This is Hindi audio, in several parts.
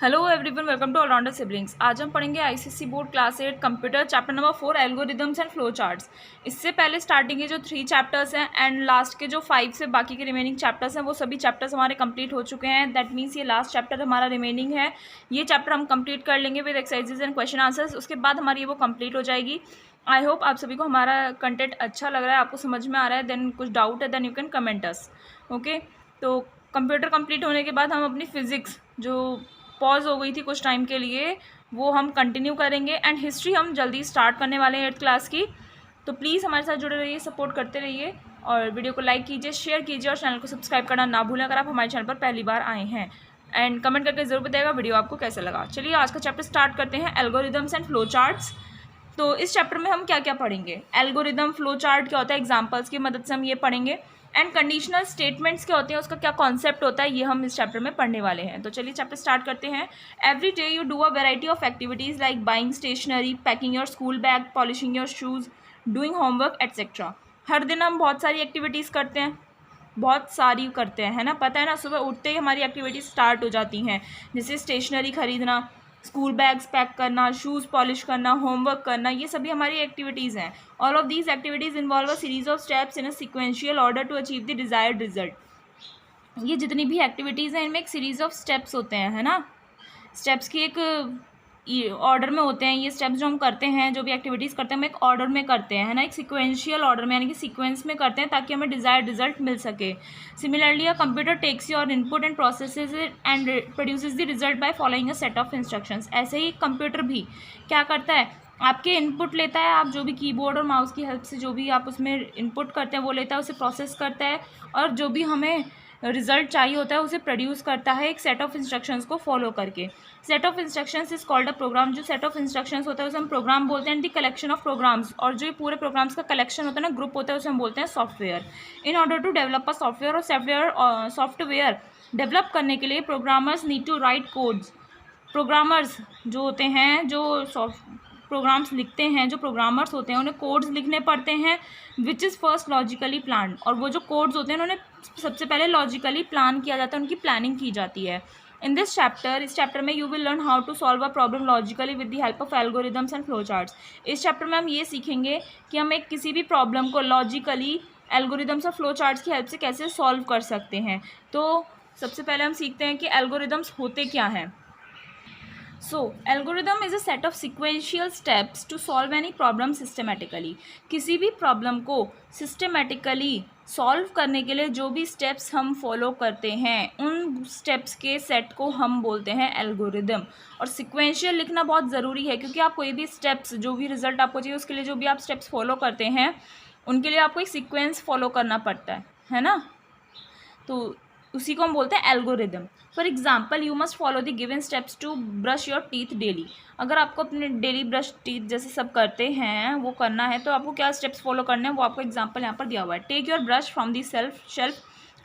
Hello everyone, welcome to allrounder siblings. आज हम पढ़ेंगे ICSE board class 8 computer chapter number 4 algorithms and flow charts. इससे पहले स्टार्टिंग के जो 3 चैप्टर्स हैं एंड लास्ट के जो 5 से बाकी के रिमेनिंग चैप्टर्स हैं वो सभी चैप्टर्स हमारे कंप्लीट हो चुके हैं। दैट मीन्स ये लास्ट चैप्टर हमारा रिमेनिंग है। ये चैप्टर हम कंप्लीट कर लेंगे with exercises and question answers. उसके बाद हमारी वो कंप्लीट हो जाएगी। आई होप आप सभी को हमारा कंटेंट अच्छा लग रहा है, आपको समझ में आ रहा है। देन कुछ डाउट है then you can comment us. Okay, तो कंप्यूटर कंप्लीट होने के बाद हम अपनी फिजिक्स जो पॉज हो गई थी कुछ टाइम के लिए वो हम कंटिन्यू करेंगे एंड हिस्ट्री हम जल्दी स्टार्ट करने वाले हैं 8th क्लास की। तो प्लीज़ हमारे साथ जुड़े रहिए, सपोर्ट करते रहिए और वीडियो को लाइक कीजिए, शेयर कीजिए और चैनल को सब्सक्राइब करना ना भूलें अगर आप हमारे चैनल पर पहली बार आए हैं। एंड कमेंट करके ज़रूर बताइएगा वीडियो आपको कैसा लगा। चलिए आज का चैप्टर स्टार्ट करते हैं, एल्गोरिदम्स एंड फ्लो चार्ट्स। तो इस चैप्टर में हम क्या क्या पढ़ेंगे, एल्गोरिदम, फ्लो चार्ट क्या होता है, एग्जाम्पल्स की मदद से हम ये पढ़ेंगे एंड कंडीशनल स्टेटमेंट्स क्या होते हैं, उसका क्या कॉन्सेप्ट होता है, ये हम इस चैप्टर में पढ़ने वाले हैं। तो चलिए चैप्टर स्टार्ट करते हैं। Every day you do a variety of activities like buying stationery, packing your school bag, polishing your shoes, doing homework etcetera. हर दिन हम बहुत सारी एक्टिविटीज़ करते हैं, बहुत सारी करते हैं, है ना, पता है ना। सुबह उठते ही हमारी एक्टिविटीज़ स्टार्ट हो जाती हैं, जैसे स्टेशनरी खरीदना, स्कूल बैग्स पैक करना, शूज़ पॉलिश करना, होमवर्क करना, ये सभी हमारी एक्टिविटीज़ हैं। All of these activities involve a series of steps in a sequential order to achieve the desired result. ये जितनी भी एक्टिविटीज़ हैं इनमें एक सीरीज़ ऑफ स्टेप्स होते हैं, है ना। स्टेप्स की एक ऑर्डर में होते हैं। ये स्टेप्स जो हम करते हैं, जो भी एक्टिविटीज़ करते हैं, हम एक ऑर्डर में करते हैं, है ना, एक सिक्वेंशियल ऑर्डर में, यानी कि सीक्वेंस में करते हैं ताकि हमें डिज़ायर्ड रिजल्ट मिल सके। Similarly a computer takes your input and processes it and produces the result by following a set of instructions. ऐसे ही कंप्यूटर भी क्या करता है, आपके इनपुट लेता है, आप जो भी कीबोर्ड और माउस की हेल्प से जो भी आप उसमें इनपुट करते हैं वो लेता है, उसे प्रोसेस करता है और जो भी हमें रिजल्ट चाहिए होता है उसे प्रोड्यूस करता है एक सेट ऑफ इंस्ट्रक्शंस को फॉलो करके। Set of instructions is called a program. जो सेट ऑफ इंस्ट्रक्शंस होता है उसे हम प्रोग्राम बोलते हैं। दी कलेक्शन ऑफ प्रोग्राम्स, और जो ये पूरे प्रोग्राम्स का कलेक्शन होता है ना, ग्रुप होता है, उसे हम बोलते हैं software. In order to develop a software, और सॉफ्टवेयर डेवलप करने के लिए programmers need to write codes. Programmers जो होते हैं, जो प्रोग्राम्स लिखते हैं, जो प्रोग्रामर्स होते हैं उन्हें कोड्स लिखने पड़ते हैं which is first logically plan. और वो जो कोड्स होते हैं उन्होंने सबसे पहले लॉजिकली प्लान किया जाता है, उनकी प्लानिंग की जाती है। इन दिस चैप्टर, इस चैप्टर में you will learn how to solve a problem logically with the help of algorithms and flow charts. इस चैप्टर में हम ये सीखेंगे कि हम एक किसी भी प्रॉब्लम को लॉजिकली एल्गोरिदम्स और फ्लो चार्ट्स की हेल्प से कैसे सॉल्व कर सकते हैं। तो सबसे पहले हम सीखते हैं कि एल्गोरिदम्स होते क्या हैं। So, algorithm is a set of sequential steps to solve any problem systematically. किसी भी प्रॉब्लम को सिस्टमेटिकली सॉल्व करने के लिए जो भी स्टेप्स हम फॉलो करते हैं उन स्टेप्स के सेट को हम बोलते हैं एल्गोरिदम। और सिक्वेंशियल लिखना बहुत ज़रूरी है क्योंकि आप कोई भी स्टेप्स, जो भी रिजल्ट आपको चाहिए उसके लिए जो भी आप स्टेप्स फॉलो करते हैं उनके लिए आपको एक सीक्वेंस फॉलो करना पड़ता है ना। तो उसी को हम बोलते हैं algorithm. For example, you must follow the given steps to brush your teeth daily. अगर आपको अपने डेली ब्रश टीथ जैसे सब करते हैं वो करना है तो आपको क्या स्टेप्स फॉलो करने हैं वो आपको एग्जाम्पल यहाँ पर दिया हुआ है। Take your brush from the shelf.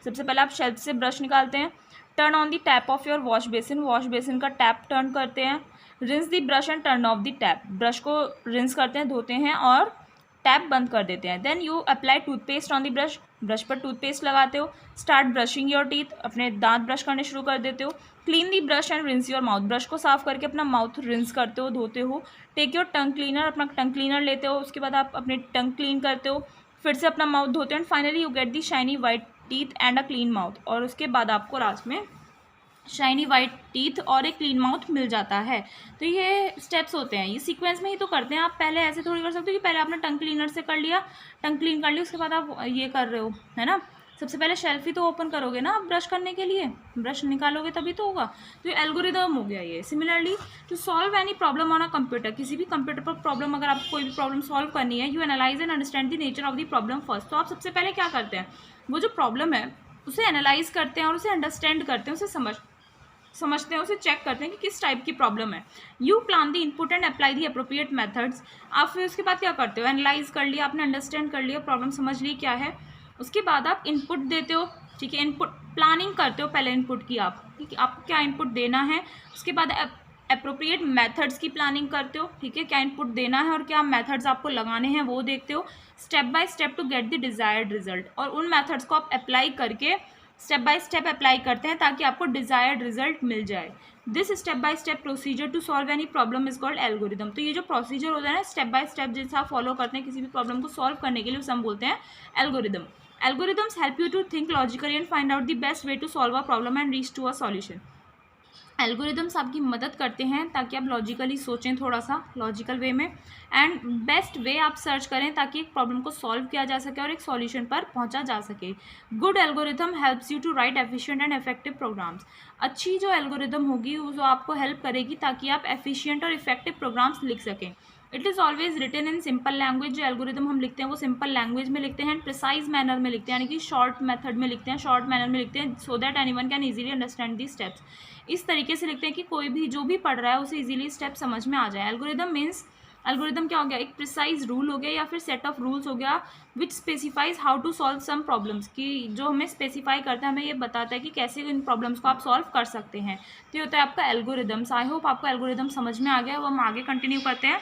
सबसे पहले आप शेल्फ से ब्रश निकालते हैं। Turn on the tap of your wash basin. Wash basin का टैप टर्न करते हैं। Rinse the brush and turn off the tap. Brush को रिंस करते हैं, धोते हैं और टैप बंद कर देते हैं। Then you apply toothpaste on the brush. Brush पर टूथपेस्ट लगाते हो। Start brushing your teeth. अपने दांत ब्रश करने शुरू कर देते हो। Clean the brush and rinse your mouth. Brush को साफ करके अपना माउथ रिंस करते हो, धोते हो। Take your tongue cleaner. अपना टंग क्लीनर लेते हो, उसके बाद आप अपने टंग क्लीन करते हो, फिर से अपना माउथ धोते हो and finally you get the shiny white teeth and a clean mouth. और उसके बाद आपको लास्ट में शाइनी वाइट टीथ और एक क्लीन माउथ मिल जाता है। तो ये स्टेप्स होते हैं, ये सीक्वेंस में ही तो करते हैं। आप पहले ऐसे थोड़ी कर सकते हो कि पहले आपने टंग क्लीनर से कर लिया, टंग क्लीन कर लिया, उसके बाद आप ये कर रहे हो, है ना। सबसे पहले शेल्फ ही तो ओपन करोगे ना आप ब्रश करने के लिए, ब्रश निकालोगे तभी तो होगा। तो ये एल्गोरिदम हो गया ये। Similarly, to solve any problem on a computer, किसी भी कंप्यूटर पर प्रॉब्लम, अगर आपको कोई भी प्रॉब्लम सॉल्व करनी है, you analyse and understand the nature of the problem first. तो आप सबसे पहले क्या करते हैं, वो जो प्रॉब्लम है उसे एनालाइज करते हैं और उसे अंडरस्टैंड करते हैं, उसे समझते हैं, उसे चेक करते हैं कि किस टाइप की प्रॉब्लम है। You plan the input and apply the appropriate methods. आप फिर उसके बाद क्या करते हो, एनालाइज कर लिया आपने, अंडरस्टैंड कर लिया, प्रॉब्लम समझ ली क्या है, उसके बाद आप इनपुट देते हो। ठीक है, इनपुट प्लानिंग करते हो पहले इनपुट की आप, ठीक है, आपको क्या इनपुट देना है, उसके बाद अप्रोप्रिएट मेथड्स की प्लानिंग करते हो। ठीक है, क्या इनपुट देना है और क्या मेथड्स आपको लगाने हैं वो देखते हो। Step by step to get the desired result, और उन मेथड्स को आप अप्लाई करके स्टेप बाय स्टेप अप्लाई करते हैं ताकि आपको डिजायर्ड रिजल्ट मिल जाए। This step by step procedure to solve any problem is called algorithm. तो ये जो प्रोसीजर होता है ना स्टेप बाय स्टेप जैसा आप फॉलो करते हैं किसी भी प्रॉब्लम को सॉल्व करने के लिए, उसे हम बोलते हैं algorithm. Algorithms help you to think logically and find out the best way to solve a problem and reach to a solution. Algorithms आपकी मदद करते हैं ताकि आप लॉजिकली सोचें, थोड़ा सा लॉजिकल वे में, एंड बेस्ट वे आप सर्च करें ताकि एक प्रॉब्लम को सॉल्व किया जा सके और एक सॉल्यूशन पर पहुंचा जा सके। Good algorithm helps you to write efficient and effective programs. अच्छी जो एल्गोरिदम होगी वो आपको हेल्प करेगी ताकि आप एफिशिएंट और इफेक्टिव प्रोग्राम्स लिख सकें। It is always written in simple language. जो एल्गोरिदम हम लिखते हैं वो सिंपल लैंग्वेज में लिखते हैं, प्रिसाइज मैनर में लिखते हैं, यानी कि शॉर्ट मेथड में लिखते हैं, शॉर्ट मैनर में लिखते हैं, so that anyone can easily understand the steps. इस तरीके से लिखते हैं कि कोई भी जो भी पढ़ रहा है उसे इजीली स्टेप समझ में आ जाए। एल्गोरिदम मीन्स, एल्गोरिदम क्या हो गया, एक प्रिसाइज रूल हो गया या फिर सेट ऑफ रूल्स हो गया which specifies how to solve some problems, की जो हमें स्पेसिफाई करता है, हमें ये बताता है कि कैसे इन प्रॉब्लम्स को आप सॉल्व कर सकते हैं। तो ये होता है आपका एल्गोरिदम्स। आई होप आपको एल्गोरिदम समझ में आ गया। वो हम आगे कंटिन्यू करते हैं।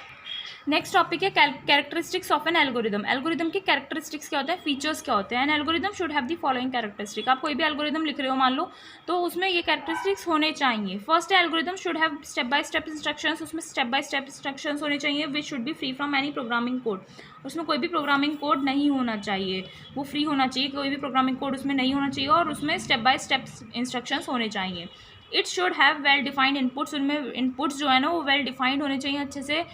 नेक्स्ट टॉपिक है characteristics of an algorithm. Algorithm की कैरेक्टरिस्टिक्स क्या होते हैं, फीचर्स क्या होते हैं। N algorithm should have the following characteristic. आप कोई भी एल्गोरिदम लिख रहे हो मान लो, तो उसमें ये कैरेक्टरिस्टिक्स होने चाहिए। फर्स्ट है algorithm should have step by step instructions. उसमें स्टेप बाय स्टेप इंस्ट्रक्शंस होने चाहिए which should be free from any programming code. उसमें कोई भी प्रोग्रामिंग कोड नहीं होना चाहिए, वो फ्री होना चाहिए, कोई भी प्रोग्रामिंग कोड उसमें नहीं होना चाहिए, और उसमें स्टेप बाय स्टेप इंस्ट्रक्शंस होने चाहिए। It should have well defined inputs. उनमें इनपुट्स जो है ना वो वेल डिफाइंड होने चाहिए, अच्छे से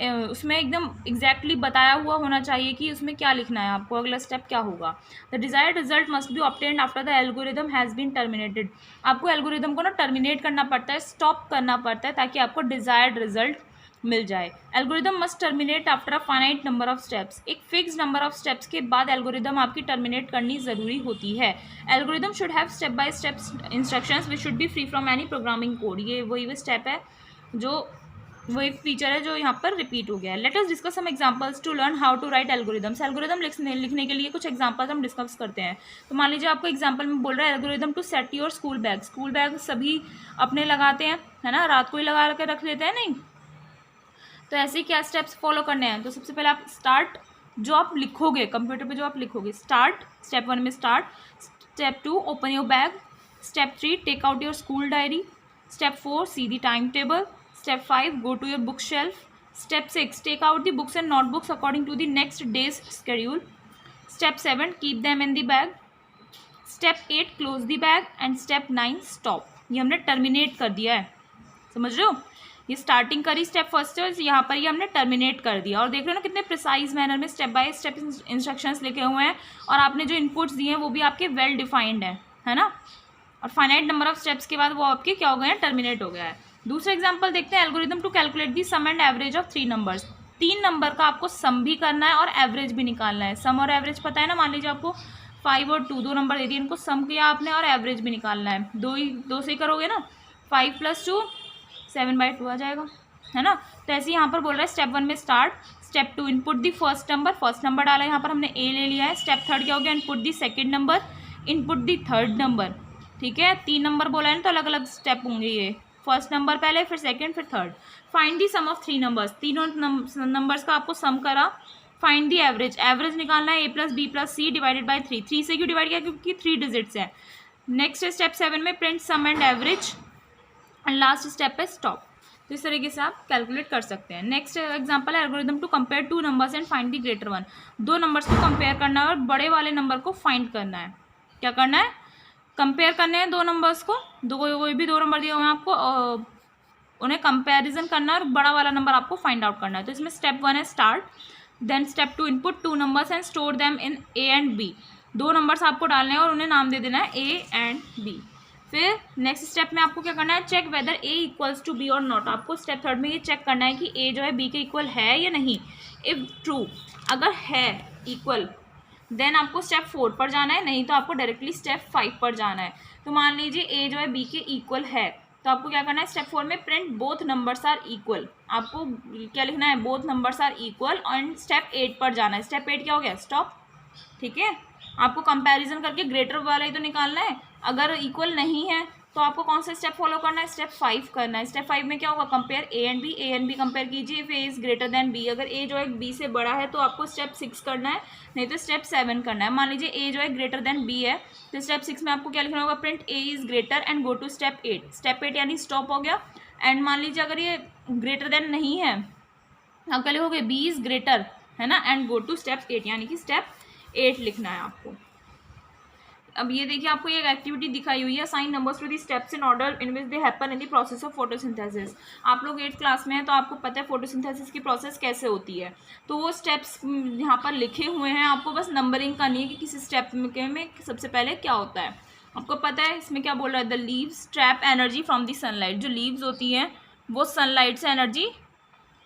उसमें एकदम एग्जैक्टली बताया हुआ होना चाहिए कि उसमें क्या लिखना है, आपको अगला स्टेप क्या होगा। The desired result must be obtained after the algorithm has been terminated. आपको एल्गोरिदम को ना टर्मिनेट करना पड़ता है, स्टॉप करना पड़ता है ताकि आपको डिजायर्ड रिजल्ट मिल जाए। Algorithm must terminate after a finite number of steps. एक फिक्स नंबर ऑफ स्टेप्स के बाद एल्गोरिदम आपकी टर्मिनेट करनी ज़रूरी होती है। Algorithm should have step by step instructions which should be free from any programming code. ये वही स्टेप है, जो वो एक फीचर है जो यहाँ पर रिपीट हो गया है। Let us discuss some examples to learn how to write algorithms. Algorithm लिखने के लिए कुछ एग्जांपल्स हम डिस्कस करते हैं। तो मान लीजिए आपको एग्जांपल में बोल रहा है algorithm to set your school bag. School bag सभी अपने लगाते हैं, है ना, रात को ही लगा के रख लेते हैं, नहीं? तो ऐसे क्या स्टेप्स फॉलो करने हैं। तो सबसे पहले आप स्टार्ट, जो आप लिखोगे कंप्यूटर पे, जो आप लिखोगे स्टार्ट, स्टेप 1 में start. Step 2 open your bag. Step 3 take out your school diary. Step 4 see the time table. Step 5 go to your bookshelf. Step 6 take out the books and notebooks according to the next day's schedule. Step 7 keep them in the bag. Step 8 close the bag and step 9 stop. ये हमने टर्मिनेट कर दिया है, समझ रहे हो? ये स्टार्टिंग करी स्टेप फर्स्ट है, यहाँ पर ये हमने टर्मिनेट कर दिया। और देख रहे हो ना कितने प्रिसाइज मैनर में स्टेप बाय स्टेप इंस्ट्रक्शंस लिखे हुए हैं, और आपने जो इनपुट्स दिए हैं वो भी आपके वेल डिफाइंड है ना। और फाइनाइट नंबर ऑफ स्टेप्स के बाद वो आपके क्या हो गए हैं, टर्मिनेट हो गया है। दूसरा एग्जांपल देखते हैं, algorithm to calculate the sum and average of 3 numbers. 3 number का आपको सम भी करना है और एवरेज भी निकालना है। सम और एवरेज पता है ना, मान लीजिए आपको 5 और 2 दो नंबर दे दिए, इनको सम किया आपने और एवरेज भी निकालना है। दो से ही करोगे ना, 5 + 2 7/2 आ जाएगा, है ना। तो ऐसे यहाँ पर बोल रहा है स्टेप 1 में start. Step 2 input the first number डाला, यहाँ पर हमने ए ले लिया है। स्टेप 3 क्या हो गया, input the second number, input the third number. ठीक है, 3 नंबर बोला है ना, तो अलग अलग स्टेप होंगे ये। फर्स्ट नंबर पहले, फिर सेकंड, फिर third. Find the sum of 3 numbers. तीनों नंबर्स का आपको सम करा। फाइंड दी एवरेज, एवरेज निकालना है a + b + c divided by 3। 3 से क्यों डिवाइड किया, क्योंकि 3 डिजिट्स है। नेक्स्ट स्टेप 7 में print sum and average, and last step है स्टॉप। तो इस तरीके से आप कैलकुलेट कर सकते हैं। नेक्स्ट एग्जांपल है algorithm to compare 2 numbers and find the greater one. 2 numbers को कंपेयर करना है और बड़े वाले नंबर को फाइंड करना है। क्या करना है, कंपेयर करने हैं 2 नंबर्स को, कोई भी 2 नंबर दिए हुए हैं आपको, उन्हें कंपैरिजन करना है और बड़ा वाला नंबर आपको फाइंड आउट करना है। तो इसमें स्टेप 1 है start, then step 2 input 2 numbers and store them in A and B. 2 numbers आपको डालने हैं और उन्हें नाम दे देना है ए एंड बी। फिर नेक्स्ट स्टेप में आपको क्या करना है, check whether A equals to B और नॉट। आपको स्टेप 3 में ये चेक करना है कि ए जो है बी के इक्वल है या नहीं। इफ ट्रू, अगर है इक्वल, देन आपको स्टेप 4 पर जाना है, नहीं तो आपको डायरेक्टली स्टेप 5 पर जाना है। तो मान लीजिए ए जो है बी के इक्वल है, तो आपको क्या करना है, स्टेप 4 में print both numbers are equal. आपको क्या लिखना है, बोथ नंबर्स आर इक्वल। और स्टेप 8 पर जाना है। स्टेप 8 क्या हो गया, स्टॉप। ठीक है, आपको कंपैरिजन करके ग्रेटर वाला ही तो निकालना है। अगर इक्वल नहीं है तो आपको कौन सा स्टेप फॉलो करना है, स्टेप 5 करना है। स्टेप 5 में क्या होगा, compare A and B compare कीजिए if A is greater than B. अगर ए जो है बी से बड़ा है तो आपको स्टेप 6 करना है, नहीं तो स्टेप 7 करना है। मान लीजिए ए जो है ग्रेटर देन बी है, तो स्टेप 6 में आपको क्या लिखना होगा, print A is greater and go to step 8। Step 8 यानी स्टॉप हो गया। एंड मान लीजिए अगर ये ग्रेटर देन नहीं है, आप क्या लिखोगे, बी इज ग्रेटर, है ना, एंड गो टू स्टेप 8, यानी कि स्टेप 8 लिखना है आपको। अब ये देखिए आपको एक एक्टिविटी दिखाई हुई है, assign numbers to the steps in order in which they happen in the process of photosynthesis. आप लोग 8th क्लास में हैं तो आपको पता है फोटोसिंथेसिस की प्रोसेस कैसे होती है। तो वो स्टेप्स यहाँ पर लिखे हुए हैं, आपको बस नंबरिंग करनी है कि किसी स्टेप में सबसे पहले क्या होता है। आपको पता है इसमें क्या बोल रहा है, the leaves trap energy from the sunlight. जो लीव्स होती हैं वो सनलाइट से एनर्जी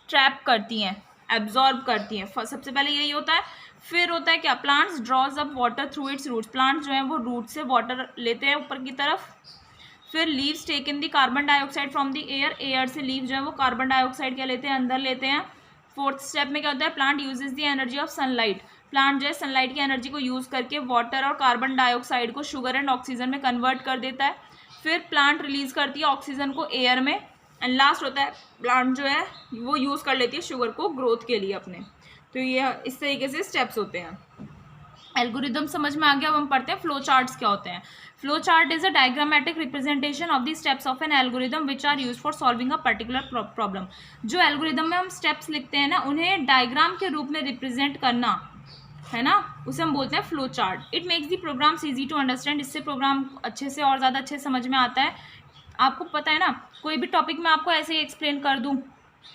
ट्रैप करती हैं, एब्जॉर्ब करती हैं, सबसे पहले यही होता है। फिर होता है क्या, plants draws up water through its roots. Plants जो हैं वो रूट से वाटर लेते हैं ऊपर की तरफ। फिर leaves take in the carbon dioxide from the air. Air से लीव जो है वो कार्बन डाइऑक्साइड क्या लेते हैं, अंदर लेते हैं। 4th स्टेप में क्या होता है, plant uses the energy of sunlight. Plant जो है सनलाइट की एनर्जी को यूज़ करके वाटर और कार्बन डाइऑक्साइड को शुगर एंड ऑक्सीजन में कन्वर्ट कर देता है। फिर प्लांट रिलीज करती है ऑक्सीजन को एयर में। एंड लास्ट होता है प्लांट जो है वो यूज़ कर लेती है शुगर को ग्रोथ के लिए अपने। तो ये इस तरीके से स्टेप्स होते हैं। एल्गोरिदम समझ में आ गया। अब हम पढ़ते हैं फ्लो चार्ट्स क्या होते हैं। Flow chart is a diagrammatic representation of the steps of an algorithm which are use for solving a particular problem. जो एल्गोरिदम में हम स्टेप्स लिखते हैं ना, उन्हें डायग्राम के रूप में रिप्रेजेंट करना, है ना, उसे हम बोलते हैं flow chart. It makes the programs easy to understand. इससे प्रोग्राम अच्छे से और ज़्यादा अच्छे समझ में आता है। आपको पता है ना, कोई भी टॉपिक मैं आपको ऐसे ही एक्सप्लेन कर दूँ,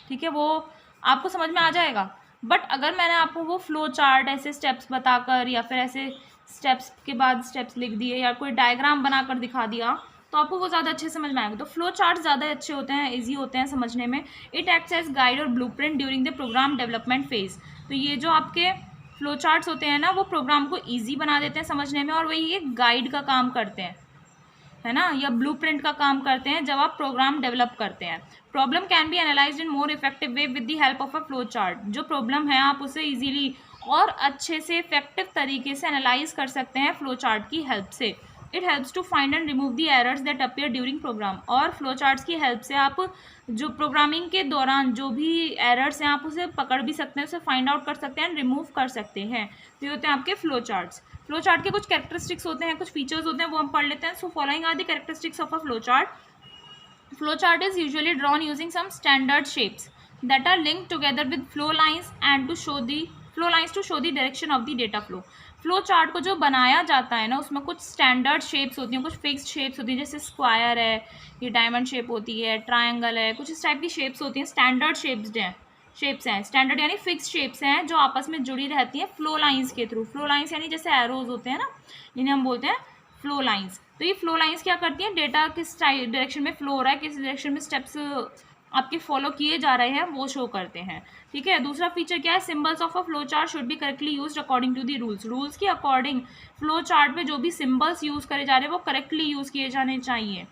ठीक है, वो आपको समझ में आ जाएगा। बट अगर मैंने आपको वो फ्लो चार्ट ऐसे स्टेप्स बताकर या फिर ऐसे स्टेप्स के बाद स्टेप्स लिख दिए या कोई डायग्राम बनाकर दिखा दिया, तो आपको वो ज़्यादा अच्छे समझ में आएगा। तो फ्लो चार्ट ज़्यादा अच्छे होते हैं, इजी होते हैं समझने में। It acts as guide or blueprint during the program development phase. तो ये जो आपके फ्लो चार्ट्स होते हैं ना, वो प्रोग्राम को ईजी बना देते हैं समझने में, और वही एक गाइड का काम करते हैं, है ना, या ब्लूप्रिंट का काम करते हैं जब आप प्रोग्राम डेवलप करते हैं। Problem can B analysed in more effective way with the help of a flow chart. जो प्रॉब्लम है आप उसे इजीली और अच्छे से इफेक्टिव तरीके से एनालाइज कर सकते हैं फ्लो चार्ट की हेल्प से। It helps to find and remove the errors that appear during program. और फ्लो चार्ट्स की हेल्प से आप जो प्रोग्रामिंग के दौरान जो भी एरर्स हैं आप उसे पकड़ भी सकते हैं, उसे फाइंड आउट कर सकते हैं एंड रिमूव कर सकते हैं। तो ये होते हैं आपके फ्लो चार्ट्स। फ्लो चार्ट के कुछ कैरेक्टरिस्टिक्स होते हैं, कुछ फीचर्स होते हैं, वो हम पढ़ लेते हैं। So following are the characteristics of a flow chart. Flow chart is usually drawn using some standard shapes that are linked together with flow lines and to show the direction of the data flow। Flow chart को जो बनाया जाता है ना, उसमें कुछ स्टैंडर्ड शेप्स होती हैं, कुछ फिक्स्ड शेप्स होती हैं, जैसे स्क्वायर है, ये डायमंड शेप होती है, ट्रायंगल है, कुछ इस टाइप की शेप्स होती हैं। स्टैंडर्ड शेप्स हैं, स्टैंडर्ड यानी फिक्स शेप्स हैं जो आपस में जुड़ी रहती हैं फ्लो लाइंस के थ्रू। फ्लो लाइंस यानी जैसे एरोज होते हैं ना, इन्हें हम बोलते हैं फ्लो लाइंस। तो ये फ्लो लाइंस क्या करती हैं, डेटा किस डायरेक्शन में फ्लो हो रहा है, किस डायरेक्शन में स्टेप्स आपके फॉलो किए जा रहे हैं, वो शो करते हैं, ठीक है। दूसरा फीचर क्या है, symbols of a flow chart should be correctly used according to the rules के अकॉर्डिंग फ्लो चार्ट में जो भी सिंबल्स यूज़ करे जा रहे हैं वो करेक्टली यूज़ किए जाने चाहिए।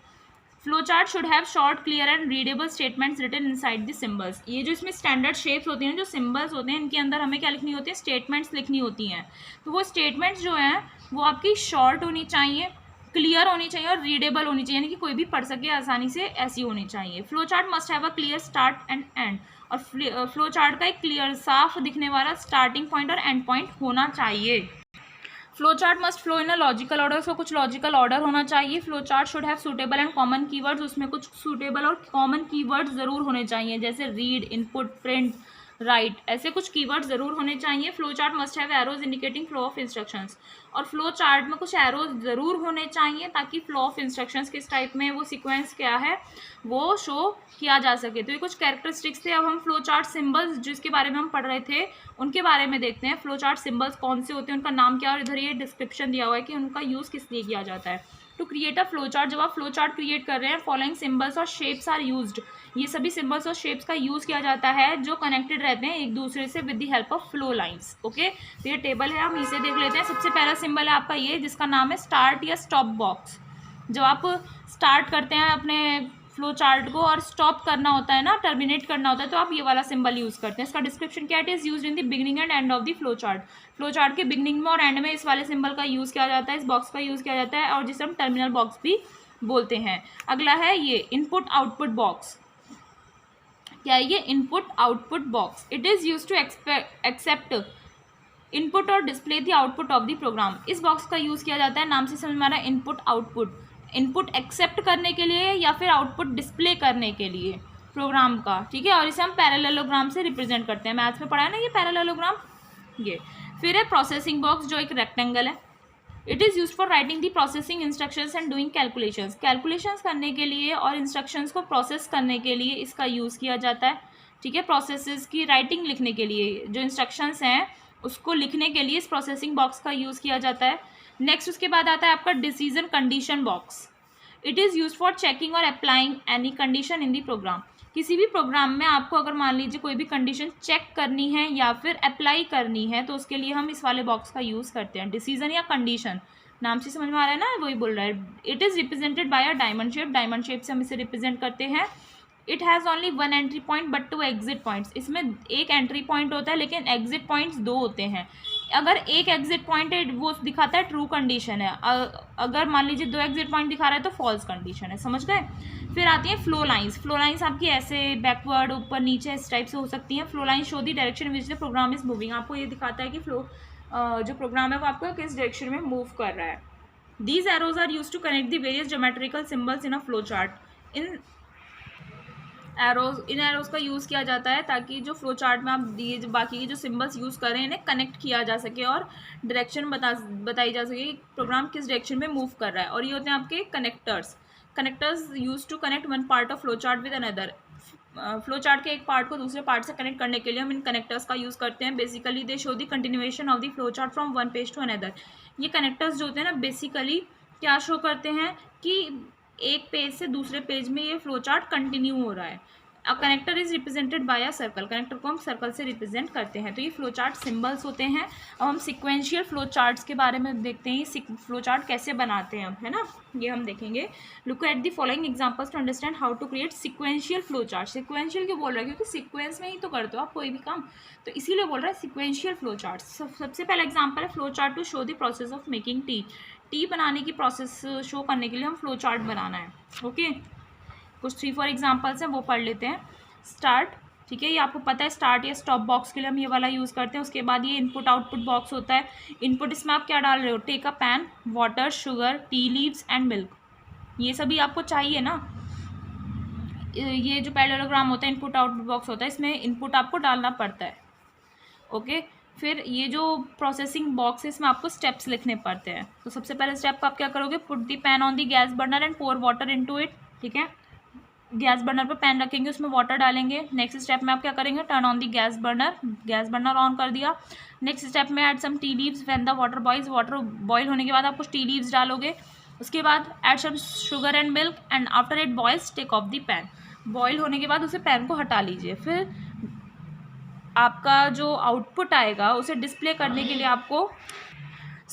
Flow chart should have short, clear and readable statements written inside the symbols. ये जो इसमें स्टैंडर्ड शेप्स होती हैं, जो सिंबल्स होते हैं, इनके अंदर हमें क्या लिखनी होती है, स्टेटमेंट्स लिखनी होती हैं। तो वो स्टेटमेंट्स जो हैं वो आपकी शॉर्ट होनी चाहिए, क्लियर होनी चाहिए और रीडेबल होनी चाहिए, यानी कि कोई भी पढ़ सके आसानी से, ऐसी होनी चाहिए। Flow chart must have a clear start and and. और फ्लो चार्ट का एक क्लियर, साफ दिखने वाला स्टार्टिंग पॉइंट और एंड पॉइंट होना चाहिए। Flow chart must flow in a logical order. उसको कुछ लॉजिकल ऑर्डर होना चाहिए। Flow chart should have suitable and common keywords. उसमें कुछ सूटेबल और कॉमन कीवर्ड्स ज़रूर होने चाहिए, जैसे रीड, इनपुट, प्रिंट, राइट, ऐसे कुछ कीवर्ड ज़रूर होने चाहिए। Flow chart must have arrows indicating flow of instructions. और फ्लो चार्ट में कुछ एरोज ज़रूर होने चाहिए ताकि फ्लो ऑफ इंस्ट्रक्शंस किस टाइप में, वो सीक्वेंस क्या है, वो शो किया जा सके। तो ये कुछ कैरेक्टरिस्टिक्स थे। अब हम फ्लो चार्ट सिंबल्स जिसके बारे में हम पढ़ रहे थे उनके बारे में देखते हैं। फ्लो चार्ट सिंबल्स कौन से होते हैं, उनका नाम क्या है, और इधर ये डिस्क्रिप्शन दिया हुआ है कि उनका यूज़ किस लिए किया जाता है। To create a flow chart, जब आप फ्लो चार्ट क्रिएट कर रहे हैं, following symbols or shapes are used. ये सभी सिंबल्स और शेप्स का यूज़ किया जाता है जो कनेक्टेड रहते हैं एक दूसरे से with the help of flow lines. Okay, तो ये टेबल है, हम इसे देख लेते हैं। सबसे पहला सिंबल है आपका ये, जिसका नाम है स्टार्ट या स्टॉप बॉक्स। जब आप स्टार्ट करते हैं अपने फ्लो चार्ट को और स्टॉप करना होता है ना, टर्मिनेट करना होता है, तो आप ये वाला सिंबल यूज़ करते हैं। इसका डिस्क्रिप्शन क्या है, it is used in the beginning and end of the flow chart. Flow chart के बिगिनिंग में और एंड में इस वाले सिंबल का यूज़ किया जाता है, इस बॉक्स का यूज़ किया जाता है, और जिसे हम टर्मिनल बॉक्स भी बोलते हैं। अगला है ये इनपुट आउटपुट बॉक्स। क्या है ये? Input output box. It is use to accept input और display the output of the program. इस बॉक्स का यूज़ किया जाता है, नाम से समझ में आ रहा है, इनपुट आउटपुट। इनपुट एक्सेप्ट करने के लिए या फिर आउटपुट डिस्प्ले करने के लिए प्रोग्राम का, ठीक है। और इसे हम पैरेललोग्राम से रिप्रेजेंट करते हैं। मैथ्स में पढ़ा है ना ये पैरेललोग्राम, ये। फिर है प्रोसेसिंग बॉक्स, जो एक रेक्टेंगल है। It is use for writing the processing instructions and doing calculations. Calculations करने के लिए और इंस्ट्रक्शंस को प्रोसेस करने के लिए इसका यूज़ किया जाता है, ठीक है। प्रोसेसेस की राइटिंग लिखने के लिए, जो इंस्ट्रक्शंस हैं उसको लिखने के लिए इस प्रोसेसिंग बॉक्स का यूज़ किया जाता है। नेक्स्ट उसके बाद आता है आपका decision condition box. It is use for checking और applying any condition in the program. किसी भी प्रोग्राम में आपको अगर मान लीजिए कोई भी कंडीशन चेक करनी है या फिर अप्लाई करनी है तो उसके लिए हम इस वाले बॉक्स का यूज़ करते हैं। डिसीजन या कंडीशन, नाम से समझ में आ रहा है ना, वही बोल रहा है। It is represented by a diamond shape. Diamond shape से हम इसे रिप्रेजेंट करते हैं। It has only one entry point but two exit points. इसमें एक एंट्री पॉइंट होता है लेकिन एग्जिट पॉइंट्स दो होते हैं। अगर एक एग्जिट पॉइंट है वो दिखाता है ट्रू कंडीशन है, अगर मान लीजिए दो एग्जिट पॉइंट दिखा रहा है तो फॉल्स कंडीशन है। समझ गए? फिर आती है फ्लो लाइंस। फ्लो लाइंस आपकी ऐसे बैकवर्ड, ऊपर नीचे इस टाइप से हो सकती हैं। Flow line show the direction which the program is moving. आपको ये दिखाता है कि फ्लो जो प्रोग्राम है वो आपको किस डायरेक्शन में मूव कर रहा है। These arrows are use to connect the various geometrical symbols in a flow chart. इन एरोज का यूज़ किया जाता है ताकि जो फ्लो चार्ट में आप ये बाकी के जो सिंबल्स यूज़ कर रहे हैं इन्हें कनेक्ट किया जा सके और डायरेक्शन बताई जा सके कि प्रोग्राम किस डायरेक्शन में मूव कर रहा है। और ये होते हैं आपके connectors use to connect one part of flow chart with another. Flow chart के एक पार्ट को दूसरे पार्ट से कनेक्ट करने के लिए हम इन कनेक्टर्स का यूज़ करते हैं। Basically they show the continuation of the flow chart from one page to another. ये कनेक्टर्स जो होते हैं ना बेसिकली क्या शो करते हैं कि एक पेज से दूसरे पेज में ये फ्लो चार्ट कंटिन्यू हो रहा है। A connector is represented by a circle. Connector को हम सर्कल से रिप्रेजेंट करते हैं। तो ये फ्लो चार्ट सिंबल्स होते हैं। अब हम सिक्वेंशियल फ्लो चार्ट्स के बारे में देखते हैं, फ्लो चार्ट कैसे बनाते हैं, है ना, ये हम देखेंगे। Look at the following examples to understand how to create sequential flow chart. Sequential क्यों बोल रहा है? क्योंकि सिक्वेंस में ही तो करते हो आप कोई भी काम, तो इसीलिए बोल रहा है सिक्वेंशियल फ्लो चार्ट। सबसे पहला एग्जाम्पल है flow chart to show the process of making tea बनाने की प्रोसेस शो करने के लिए हम फ्लो चार्ट बनाना है। ओके, कुछ 3-4 एग्जांपल्स हैं वो पढ़ लेते हैं। स्टार्ट, ठीक है, ये आपको पता है स्टार्ट या स्टॉप बॉक्स के लिए हम ये वाला यूज़ करते हैं। उसके बाद ये इनपुट आउटपुट बॉक्स होता है। इनपुट इसमें आप क्या डाल रहे हो? Take a pan, water, sugar, tea leaves and milk. ये सभी आपको चाहिए ना। ये जो पैरेललोग्राम होता है, इनपुट आउटपुट बॉक्स होता है, इसमें इनपुट आपको डालना पड़ता है। ओके, फिर ये जो प्रोसेसिंग बॉक्स है इसमें आपको स्टेप्स लिखने पड़ते हैं। तो सबसे पहले स्टेप आप क्या करोगे? Put the pan on the gas burner and pour water into it. ठीक है, गैस बर्नर पर पैन रखेंगे, उसमें वाटर डालेंगे। नेक्स्ट स्टेप में आप क्या करेंगे? Turn on the gas burner on कर दिया। नेक्स्ट स्टेप में add some tea leaves when the water boils. Water boil होने के बाद आप कुछ टी लीव्स डालोगे। उसके बाद add some sugar and milk and after it boils take off the pan. Boil होने के बाद उसे पैन को हटा लीजिए। फिर आपका जो आउटपुट आएगा उसे डिस्प्ले करने के लिए आपको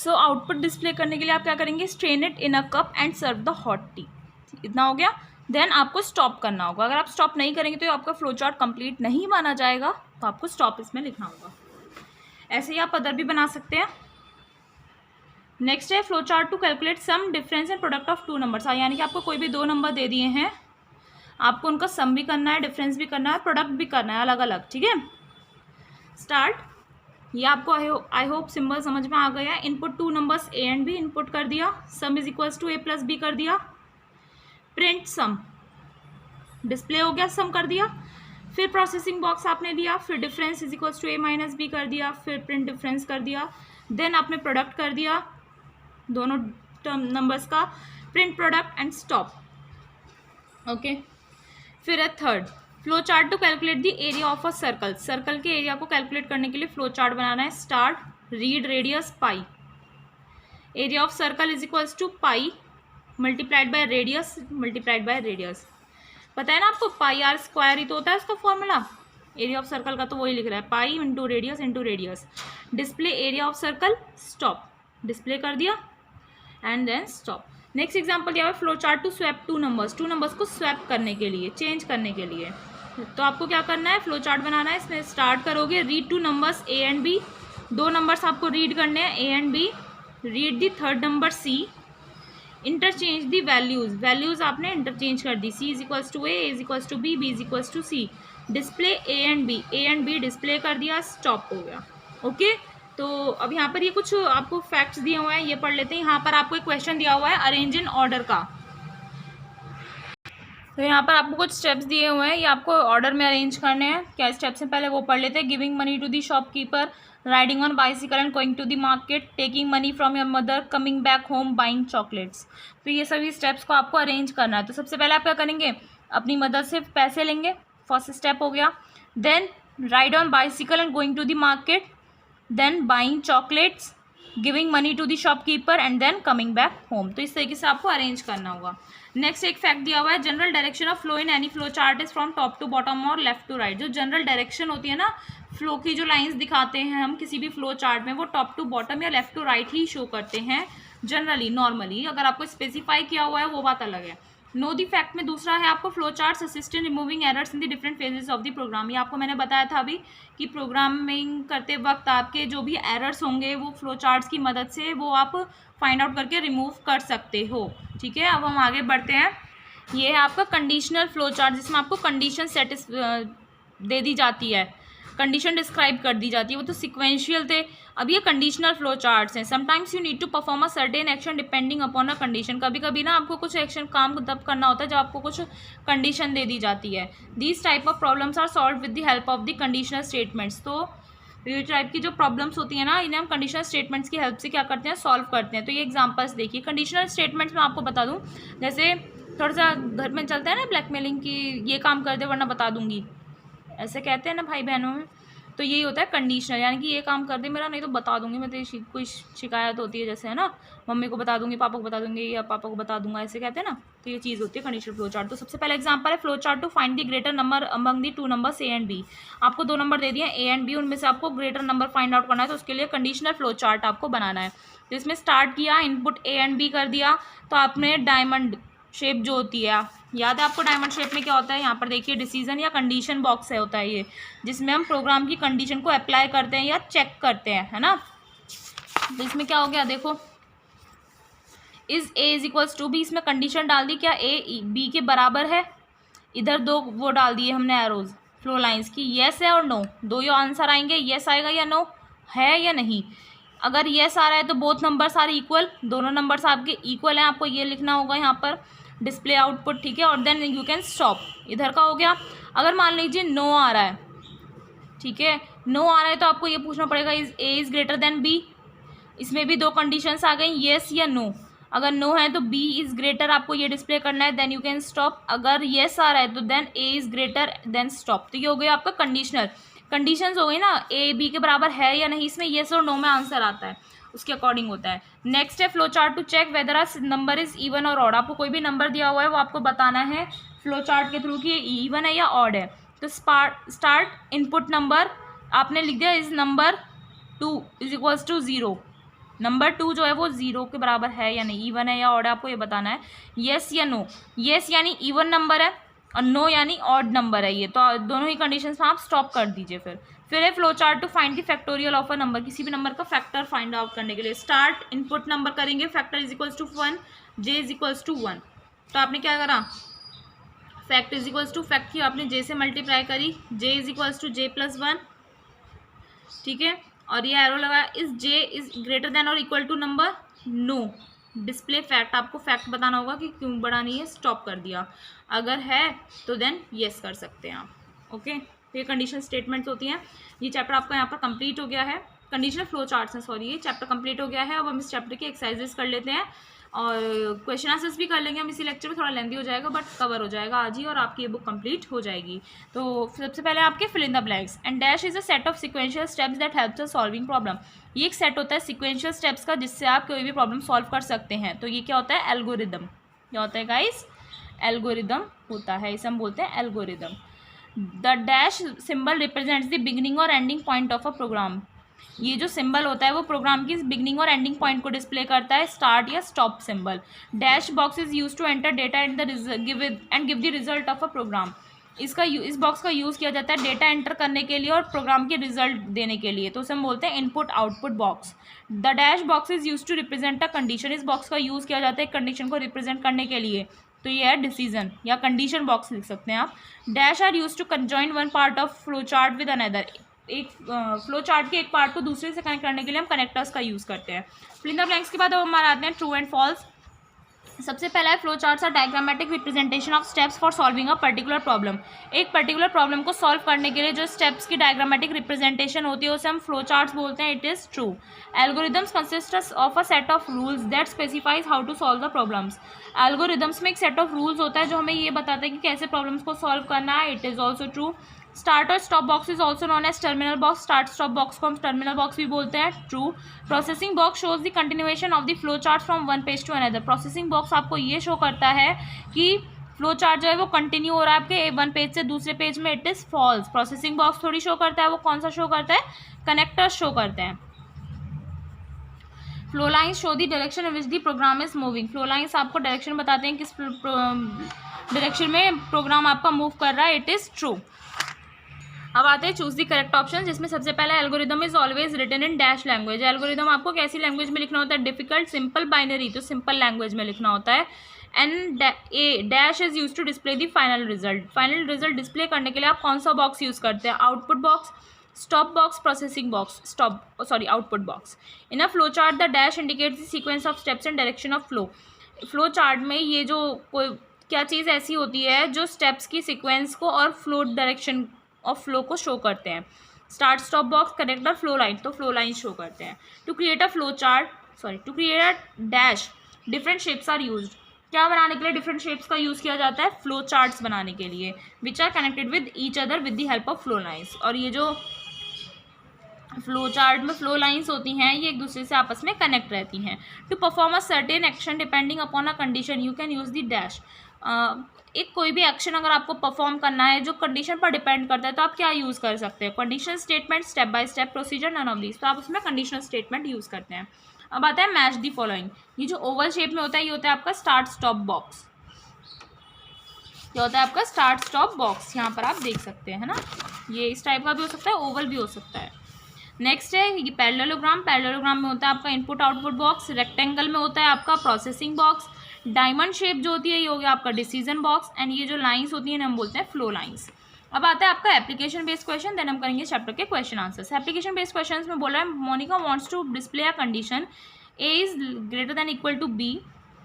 आउटपुट डिस्प्ले करने के लिए आप क्या करेंगे? Strain it in a cup and serve the hot tea. इतना हो गया। देन आपको स्टॉप करना होगा। अगर आप स्टॉप नहीं करेंगे तो आपका फ्लो चार्ट कंप्लीट नहीं माना जाएगा, तो आपको स्टॉप इसमें लिखना होगा। ऐसे ही आप अदर भी बना सकते हैं। नेक्स्ट है flow chart to calculate sum difference in product of two numbers. यानी कि आपको कोई भी दो नंबर दे दिए हैं, आपको उनका सम भी करना है, डिफरेंस भी करना है, प्रोडक्ट भी करना है अलग अलग। ठीक है, स्टार्ट। ये आपको आई होप सिंबल समझ में आ गया है। Input two numbers A and B input कर दिया। Sum is equals to A plus B कर दिया। प्रिंट सम, डिस्प्ले हो गया, सम कर दिया। फिर प्रोसेसिंग बॉक्स आपने दिया। फिर difference is equals to A minus B कर दिया। फिर प्रिंट डिफरेंस कर दिया। देन आपने प्रोडक्ट कर दिया दोनों नंबर्स का, print product and stop. Okay, फिर है third, flow chart to calculate the area of a circle. Circle के एरिया को कैलकुलेट करने के लिए फ्लो चार्ट बनाना है। Start, read radius pi. Area of circle is equals to pi multiplied by radius multiplied by radius. पता है ना आपको, पाई आर स्क्वायर ही तो होता है उसका फॉर्मूला। एरिया ऑफ सर्कल का तो वही लिख रहा है, pi into radius. Display area of circle, stop, display कर दिया and then stop. Next example क्या है? Flow chart to swap two numbers को स्वैप करने के लिए, चेंज करने के लिए। तो आपको क्या करना है? फ्लो चार्ट बनाना है। इसमें स्टार्ट करोगे, read two numbers A and B. दो नंबर्स आपको रीड करने हैं, A and B. Read the third number C. Interchange the values, values आपने इंटरचेंज कर दी, C is equals to A is equals to B is equals to C, display A and B display कर दिया, स्टॉप हो गया। ओके, तो अब यहाँ पर ये कुछ आपको फैक्ट्स दिए हुए हैं, ये पढ़ लेते हैं। यहाँ पर आपको एक क्वेश्चन दिया हुआ है अरेंज इन ऑर्डर का। तो यहाँ पर आपको कुछ स्टेप्स दिए हुए हैं, ये आपको ऑर्डर में अरेंज करने हैं। क्या स्टेप्स हैं पहले वो पढ़ लेते हैं। Giving money to the shopkeeper, riding on bicycle and going to the market, taking money from your mother, coming back home, buying chocolates. तो ये सभी स्टेप्स को आपको अरेंज करना है। तो सबसे पहले आप क्या करेंगे, अपनी मदर से पैसे लेंगे, फर्स्ट स्टेप हो गया। Then ride on bicycle and going to the market, then buying chocolates, giving money to the shopkeeper and then coming back home. तो इस तरीके से आपको अरेंज करना होगा। नेक्स्ट एक फैक्ट दिया हुआ है, general direction of flow in any flow chart is from top to bottom or left to right. जो जनरल डायरेक्शन होती है ना, फ्लो की जो लाइंस दिखाते हैं हम किसी भी फ्लो चार्ट में, वो टॉप टू बॉटम या लेफ्ट टू राइट ही शो करते हैं जनरली। नॉर्मली अगर आपको स्पेसिफाई किया हुआ है वो बात अलग है। नो दी फैक्ट में दूसरा है आपको, flow charts assist in removing errors in the different phases of the program. ये आपको मैंने बताया था अभी कि प्रोग्रामिंग करते वक्त आपके जो भी एरर्स होंगे वो फ्लो चार्ट्स की मदद से वो आप फाइंड आउट करके रिमूव कर सकते हो। ठीक है, अब हम आगे बढ़ते हैं। ये है आपका कंडीशनल फ्लो चार्ट, जिसमें आपको कंडीशन दे दी जाती है, कंडीशन डिस्क्राइब कर दी जाती है। वो तो सिक्वेंशियल थे, अब ये कंडीशनल फ्लो चार्ट्स हैं। Sometimes you need to perform a certain action depending upon a condition. कभी कभी ना आपको कुछ एक्शन काम तब करना होता है जब आपको कुछ कंडीशन दे दी जाती है। These type of problems are solve with the help of the conditional statements. तो ये टाइप की जो प्रॉब्लम्स होती है ना, इन्हें हम कंडीशनल स्टेटमेंट्स की हेल्प से क्या करते हैं, सॉल्व करते हैं। तो ये एग्जांपल्स देखिए। कंडीशनल स्टेटमेंट्स में आपको बता दूं, जैसे थोड़ा सा घर में चलता है ना ब्लैकमेलिंग की, ये काम कर दे वरना बता दूंगी, ऐसे कहते हैं ना भाई बहनों में। तो यही होता है कंडीशनल, यानी कि ये काम कर दे मेरा, नहीं तो बता दूंगी मैं तेरी कोई शिकायत होती है जैसे, है ना, मम्मी को बता दूंगी, पापा को बता दूंगी, या पापा को बता दूंगा, ऐसे कहते हैं ना। तो ये चीज़ होती है कंडीशनल फ्लो चार्ट। तो सबसे पहला एग्जांपल है flow chart to find the greater number among the two numbers A and B. आपको दो नंबर दे दिए ए एंड बी, उनमें से आपको ग्रेटर नंबर फाइंड आउट करना है। तो उसके लिए कंडीशनल फ्लो चार्ट आपको बनाना है। तो इसमें स्टार्ट किया, इनपुट ए एंड बी कर दिया, तो आपने डायमंड शेप जो होती है, याद है आपको डायमंड शेप में क्या होता है, यहाँ पर देखिए डिसीजन या कंडीशन बॉक्स है होता है ये, जिसमें हम प्रोग्राम की कंडीशन को अप्लाई करते हैं या चेक करते हैं, है ना। तो इसमें क्या हो गया, देखो is A is equals to B, इसमें कंडीशन डाल दी, क्या ए बी के बराबर है। इधर दो वो डाल दिए हमने एरोज फ्लो लाइंस की, येस है और नो, दो ये आंसर आएंगे, येस आएगा या नो है या नहीं। अगर येस आ रहा है तो बोथ नंबर्स आर इक्वल, दोनों नंबर्स आपके इक्वल हैं, आपको ये लिखना होगा यहाँ पर डिस्प्ले आउटपुट। ठीक है, और देन यू कैन स्टॉप, इधर का हो गया। अगर मान लीजिए नो आ रहा है, ठीक है, नो आ रहा है, तो आपको ये पूछना पड़ेगा is A is greater than B. इसमें भी दो कंडीशंस आ गई, येस या नो। अगर नो है तो बी इज ग्रेटर, आपको ये डिस्प्ले करना है, देन यू कैन स्टॉप। अगर येस आ रहा है तो then A is greater, then stop. तो ये हो गया आपका कंडीशनल। कंडीशंस हो गई ना, ए बी के बराबर है या नहीं, इसमें येस और नो में आंसर आता है, उसके अकॉर्डिंग होता है। नेक्स्ट है flow chart to check whether a number is even or odd. आपको कोई भी नंबर दिया हुआ है वो आपको बताना है फ्लो चार्ट के थ्रू कि ये इवन है या ऑड है। तो स्टार्ट इनपुट नंबर आपने लिख दिया is number 2 is equals to 0। Number 2 जो है वो 0 के बराबर है या नहीं, इवन है या ऑड है, आपको ये बताना है। येस या नो, येस यानी इवन नंबर है और नो यानी ऑड नंबर है, ये तो दोनों ही कंडीशंस में आप स्टॉप कर दीजिए। फिर है flow chart to find the factorial of a number, किसी भी नंबर का फैक्टर फाइंड आउट करने के लिए। स्टार्ट इनपुट नंबर करेंगे, factor is equals to 1, J is equals to 1। तो आपने क्या करा, fact is equals to fact की आपने जे से मल्टीप्लाई करी, J is equals to J plus 1। ठीक है, और ये एरो लगाया, is J is greater than और equal to number, no. Display fact, आपको फैक्ट बताना होगा कि क्यों बड़ा नहीं है, स्टॉप कर दिया। अगर है तो देन येस कर सकते हैं आप। ओके, तो ये कंडीशन स्टेटमेंट्स होती हैं। ये चैप्टर आपका यहाँ पर कंप्लीट हो गया है, कंडीशनल फ्लो चार्ट्स हैं, सॉरी, ये चैप्टर कंप्लीट हो गया है। अब हम इस चैप्टर की एक्सरसाइजेस कर लेते हैं और क्वेश्चन आंसर्स भी कर लेंगे हम इसी लेक्चर में, थोड़ा लेंदी हो जाएगा बट कवर हो जाएगा आज ही, और आपकी ये बुक कंप्लीट हो जाएगी। तो सबसे पहले आपके fill in the blanks. And dash is a set of sequential steps that helps us solving problem. ये एक सेट होता है सिक्वेंशियल स्टेप्स का जिससे आप कोई भी प्रॉब्लम सॉल्व कर सकते हैं। तो ये क्या होता है, एल्गोरिदम। क्या होता है गाइस, एल्गोरिदम होता है, इसे हम बोलते हैं algorithm. The dash symbol represents the beginning और ending point of a program. ये जो सिंबल होता है वो प्रोग्राम की बिगिनिंग और एंडिंग पॉइंट को डिस्प्ले करता है, स्टार्ट या stop symbol. Dash box is use to enter data and give the result of a program. इस बॉक्स का यूज़ किया जाता है डेटा एंटर करने के लिए और प्रोग्राम के रिजल्ट देने के लिए, तो उसे हम बोलते हैं input output box. The dash box is use to represent a condition, इस बॉक्स का यूज़ किया जाता है कंडीशन को रिप्रेजेंट करने के लिए, तो ये है डिसीजन या कंडीशन बॉक्स लिख सकते हैं आप। Dash are use to conjoin one part of flow chart with another, एक फ्लो चार्ट के एक पार्ट को दूसरे से कनेक्ट करने के लिए हम कनेक्टर्स का यूज़ करते हैं। फिल इन द ब्लैंक्स के बाद अब हमारे आते हैं ट्रू एंड फॉल्स। सबसे पहला है flow charts are diagrammatic representation of steps for solving a particular problem. एक पर्टिकुलर प्रॉब्लम को सॉल्व करने के लिए जो स्टेप्स की डायग्रामेटिक रिप्रेजेंटेशन होती है उसे हम फ्लो चार्ट्स बोलते हैं। It is true. Algorithms consist of a set of rules that specifies how to solve the problems. Algorithms में एक सेट ऑफ रूल्स होता है जो हमें ये बताता है कि कैसे प्रॉब्लम्स को सॉल्व करना है। It is also true. Start और stop box is also known as terminal box. Start stop box को हम टर्मिनल बॉक्स भी बोलते हैं। True. Processing box shows the continuation of the flow chart from one page to another. Processing box आपको ये शो करता है कि फ्लो चार्ट जो है वो कंटिन्यू हो रहा है आपके वन पेज से दूसरे पेज में। It is false. Processing box थोड़ी शो करता है, वो कौन सा शो करता है? कनेक्टर्स शो करते हैं। Flow lines show the direction in which the program is moving. Flow lines आपको डायरेक्शन बताते हैं किस डायरेक्शन में प्रोग्राम आपका मूव कर रहा है। It is true. अब आते हैं चूज द करेक्ट ऑप्शन, जिसमें सबसे पहला algorithm is always written in dash language. Algorithm आपको कैसी लैंग्वेज में लिखना होता है? डिफिकल्ट, सिंपल, बाइनरी, तो सिंपल लैंग्वेज में लिखना होता है। And A dash is use to display the final result. Final result display करने के लिए आप कौन सा बॉक्स यूज करते हैं? Output box, stop box, processing box, output box. In a flow chart the dash indicates the sequence of steps and direction of flow. Flow chart में ये जो कोई क्या चीज़ ऐसी होती है जो स्टेप्स की सीक्वेंस को और फ्लो डायरेक्शन ऑफ फ्लो को शो करते हैं। Start stop box, connector, flow line, तो फ्लो लाइन शो करते हैं। To create a dash different shapes are used. क्या बनाने के लिए डिफरेंट शेप्स का यूज़ किया जाता है? फ्लो चार्ट्स बनाने के लिए, which are connected with each other with the help of flow lines. और ये जो फ्लो चार्ट में फ्लो लाइन्स होती हैं ये एक दूसरे से आपस में कनेक्ट रहती हैं। To perform a certain action depending upon a condition you can use the dash. एक कोई भी एक्शन अगर आपको परफॉर्म करना है जो कंडीशन पर डिपेंड करता है तो आप क्या यूज़ कर सकते हैं? Conditional statement, step by step procedure, none of these, तो आप उसमें कंडीशनल स्टेटमेंट यूज़ करते हैं। अब आता है मैच दी फॉलोइंग। ये जो ओवल शेप में होता है ये होता है आपका स्टार्ट स्टॉप बॉक्स। ये होता है आपका स्टार्ट स्टॉप बॉक्स, यहाँ पर आप देख सकते हैं, है ना। ये इस टाइप का भी हो सकता है, ओवल भी हो सकता है। नेक्स्ट है ये पैरेललोग्राम। पैरेललोग्राम में होता है आपका इनपुट आउटपुट बॉक्स। रेक्टेंगल में होता है आपका प्रोसेसिंग बॉक्स। डायमंड शेप जो होती है ये हो गया आपका डिसीजन बॉक्स। एंड ये जो लाइंस होती हैं हम बोलते हैं फ्लो लाइंस। अब आता है आपका एप्लीकेशन बेस्ड क्वेश्चन, देन हम करेंगे चैप्टर के question answers. Application based question में बोला है Monika wants to display a condition A is greater than equal to B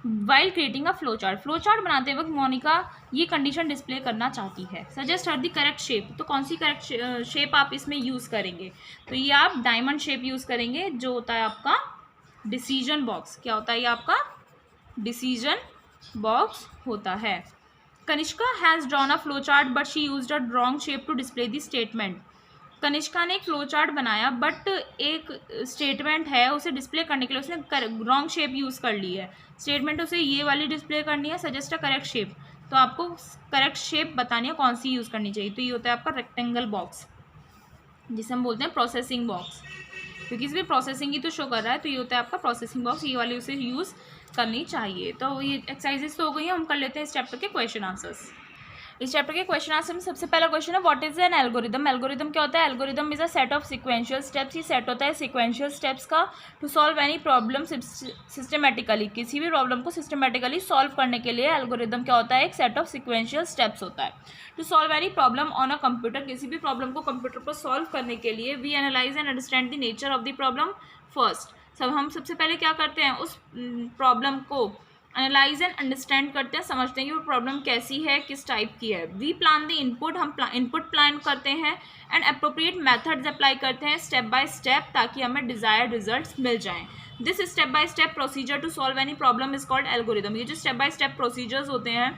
while creating a flow chart. Flow chart बनाते वक्त मोनिका ये कंडीशन डिस्प्ले करना चाहती है। Suggest her the correct shape, तो कौन सी करेक्ट शेप आप इसमें यूज़ करेंगे? तो ये आप डायमंड शेप यूज़ करेंगे जो होता है आपका डिसीजन बॉक्स। क्या होता है ये आपका? डिसीजन बॉक्स होता है। Kanishka has drawn a flow chart but she used a wrong shape to display the statement. Kanishka ने एक फ्लो चार्ट बनाया बट एक स्टेटमेंट है उसे डिस्प्ले करने के लिए उसने रॉन्ग शेप यूज़ कर ली है। स्टेटमेंट उसे ये वाली डिस्प्ले करनी है, सजेस्ट अ करेक्ट शेप, तो आपको करेक्ट शेप बतानी है कौन सी यूज़ करनी चाहिए। तो ये होता है आपका रेक्टेंगल बॉक्स जिसे हम बोलते हैं प्रोसेसिंग बॉक्स, क्योंकि इसमें प्रोसेसिंग ही तो शो कर रहा है। तो ये होता है आपका प्रोसेसिंग बॉक्स, ये वाली उसे यूज़ करनी चाहिए। तो ये एक्सरसाइजेस तो हो गई हैं, हम कर लेते हैं इस चैप्टर के क्वेश्चन आंसर्स। इस चैप्टर के क्वेश्चन आंसर में सबसे पहला क्वेश्चन है what is an algorithm. Algorithm क्या होता है? Algorithm is a set of sequential steps. ये सेट होता है सिक्वेंशियल स्टेप्स का to solve any problem systematically. किसी भी प्रॉब्लम को सिस्टमेटिकली सॉल्व करने के लिए एल्गोरिदम क्या होता है? एक सेट ऑफ सिक्वेंशियल स्टेप्स होता है। To solve any problem on a computer, किसी भी प्रॉब्लम को कंप्यूटर पर सॉल्व करने के लिए we analyse and understand the nature of the problem first. हम सबसे पहले क्या करते हैं? उस प्रॉब्लम को एनालाइज एंड अंडरस्टैंड करते हैं, समझते हैं कि वो प्रॉब्लम कैसी है, किस टाइप की है। वी प्लान द इनपुट, हम इनपुट प्लान करते हैं एंड अप्रोप्रिएट मेथड्स अप्लाई करते हैं स्टेप बाय स्टेप ताकि हमें डिजायर्ड रिजल्ट्स मिल जाएं। This step by step procedure to solve any problem is called algorithm. ये जो स्टेप बाय स्टेप प्रोसीजर्स होते हैं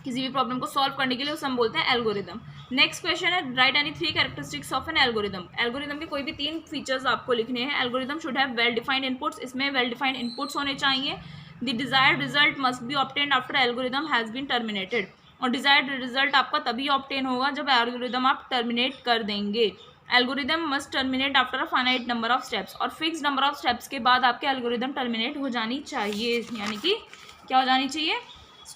किसी भी प्रॉब्लम को सॉल्व करने के लिए उसे हम बोलते हैं एल्गोरिदम। नेक्स्ट क्वेश्चन है write any 3 characteristics of an algorithm. Algorithm के कोई भी 3 फीचर्स आपको लिखने हैं। Algorithm should have well defined inputs, इसमें वेल डिफाइंड इनपुट्स होने चाहिए। The desired result must be obtained after algorithm has been terminated, और डिजायर्ड रिजल्ट आपका तभी ऑब्टेन होगा जब एल्गोरिदम आप टर्मिनेट कर देंगे। Algorithm must terminate after a finite number of steps, और फिक्स नंबर ऑफ स्टेप्स के बाद आपके एल्गोरिदम टर्मिनेट हो जानी चाहिए, यानी कि क्या हो जानी चाहिए?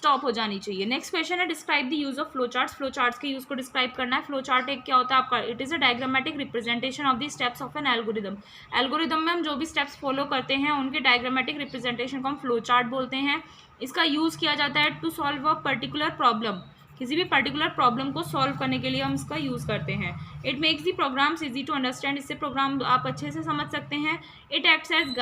स्टॉप हो जानी चाहिए। नेक्स्ट क्वेश्चन है describe the use of flow charts. Flow charts के यूज को डिस्क्राइब करना है। फ्लो चार्ट एक क्या होता है आपका, it is a diagrammatic representation of the steps of an algorithm. Algorithm में हम जो भी स्टेप्स फॉलो करते हैं उनके डायग्रामेटिक रिप्रेजेंटेशन को हम फ्लो चार्ट बोलते हैं। इसका यूज किया जाता है to solve a particular problem, किसी भी पर्टिकुलर प्रॉब्लम को सॉल्व करने के लिए हम इसका यूज करते हैं। It makes the programs easy to understand, इससे प्रोग्राम आप अच्छे से समझ सकते हैं। इट एक्ट्स एज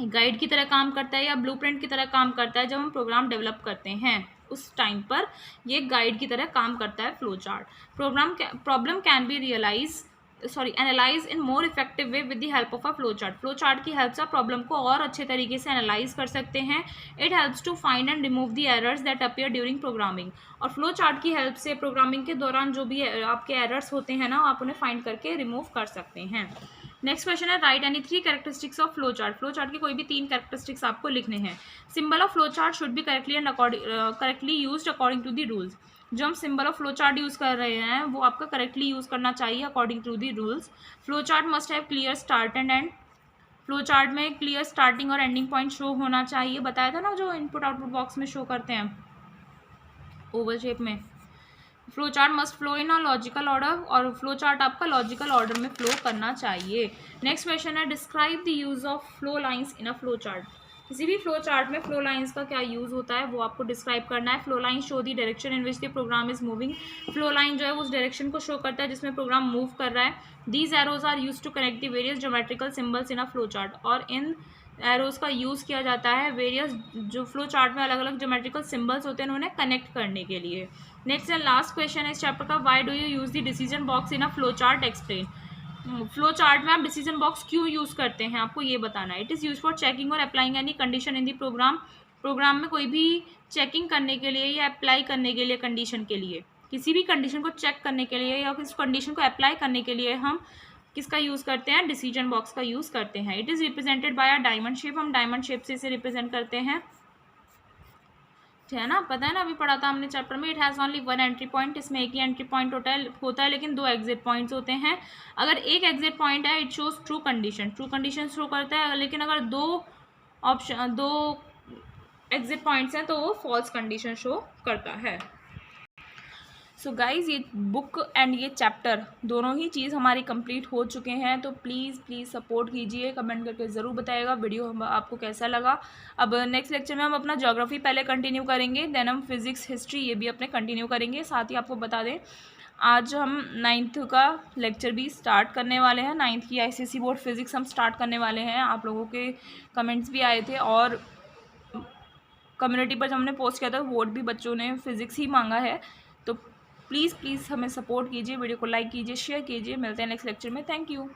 गाइड की तरह काम करता है या ब्लूप्रिंट की तरह काम करता है। जब हम प्रोग्राम डेवलप करते हैं उस टाइम पर ये गाइड की तरह काम करता है flow chart. Problem can be analyse in more effective way with the help of a flow chart. Flow chart की हेल्प से प्रॉब्लम को और अच्छे तरीके से एनालाइज कर सकते हैं। It helps to find and remove the errors that appear during programming. और फ्लो चार्ट की हेल्प से प्रोग्रामिंग के दौरान जो भी आपके एरर्स होते हैं ना, आप उन्हें फाइंड करके रिमूव कर सकते हैं। नेक्स्ट क्वेश्चन है write any 3 characteristics of flow chart. Flow chart की कोई भी 3 कैरेक्टरिस्टिक्स आपको लिखने हैं। Symbol of flow chart should be correctly used according to the rules. जो हम symbol of flow chart use कर रहे हैं वो आपका करेक्टली यूज़ करना चाहिए according to the rules. Flow chart must have clear start and end. Flow chart में क्लियर स्टार्टिंग और एंडिंग पॉइंट शो होना चाहिए। बताया था ना जो इनपुट आउटपुट बॉक्स में शो करते हैं ओवल शेप में। Flow chart must flow in a logical order, और फ्लो चार्ट आपका लॉजिकल ऑर्डर में फ्लो करना चाहिए। नेक्स्ट क्वेश्चन है describe the use of flow lines in a flow chart. किसी भी फ्लो चार्ट में फ्लो लाइंस का क्या यूज़ होता है वो आपको डिस्क्राइब करना है। Flow line show the direction in which the program is moving. Flow line जो है उस डायरेक्शन को शो करता है जिसमें प्रोग्राम मूव कर रहा है। These arrows are use to connect the various geometrical symbols in a flow chart. और इन एरोज का यूज़ किया जाता है वेरियस जो फ्लो चार्ट में अलग अलग ज्योमेट्रिकल सिम्बल्स होते हैं उन्हें कनेक्ट करने के लिए। नेक्स्ट एंड लास्ट क्वेश्चन है इस चैप्टर का, why do you use the decision box in a flow chart, explain. Flow chart में आप डिसीजन बॉक्स क्यों यूज़ करते हैं आपको ये बताना है। It is use for checking और applying any condition in the program. Program में कोई भी चेकिंग करने के लिए या अप्लाई करने के लिए, कंडीशन के लिए, किसी भी कंडीशन को चेक करने के लिए या किसी कंडीशन को अप्लाई करने के लिए हम किसका यूज़ करते हैं, डिसीजन बॉक्स का यूज़ करते हैं। It is represented by a diamond shape, हम डायमंड शेप से इसे रिप्रेजेंट करते हैं, है ना, पता है ना, अभी पढ़ा था हमने चैप्टर में। It has only 1 entry point, इसमें एक ही एंट्री पॉइंट होता है लेकिन 2 एग्जिट पॉइंट्स होते हैं। अगर एक एग्जिट पॉइंट है it shows true condition show करता है, लेकिन अगर 2 एग्जिट पॉइंट्स हैं तो वो फॉल्स कंडीशन शो करता है। सो गाइज़ ये बुक एंड ये चैप्टर दोनों ही चीज़ हमारी कंप्लीट हो चुके हैं, तो प्लीज़ सपोर्ट कीजिए, कमेंट करके ज़रूर बताइएगा वीडियो आपको कैसा लगा। अब नेक्स्ट लेक्चर में हम अपना ज्योग्राफी पहले कंटिन्यू करेंगे, देन हम फिज़िक्स हिस्ट्री ये भी अपने कंटिन्यू करेंगे। साथ ही आपको बता दें आज हम 9th का लेक्चर भी स्टार्ट करने वाले हैं। 9th की ICSE बोर्ड फिज़िक्स हम स्टार्ट करने वाले हैं। आप लोगों के कमेंट्स भी आए थे और कम्युनिटी पर जब हमने पोस्ट किया था वोट भी बच्चों ने फिज़िक्स ही मांगा है। तो प्लीज़ हमें सपोर्ट कीजिए, वीडियो को लाइक कीजिए, शेयर कीजिए। मिलते हैं नेक्स्ट लेक्चर में। Thank you.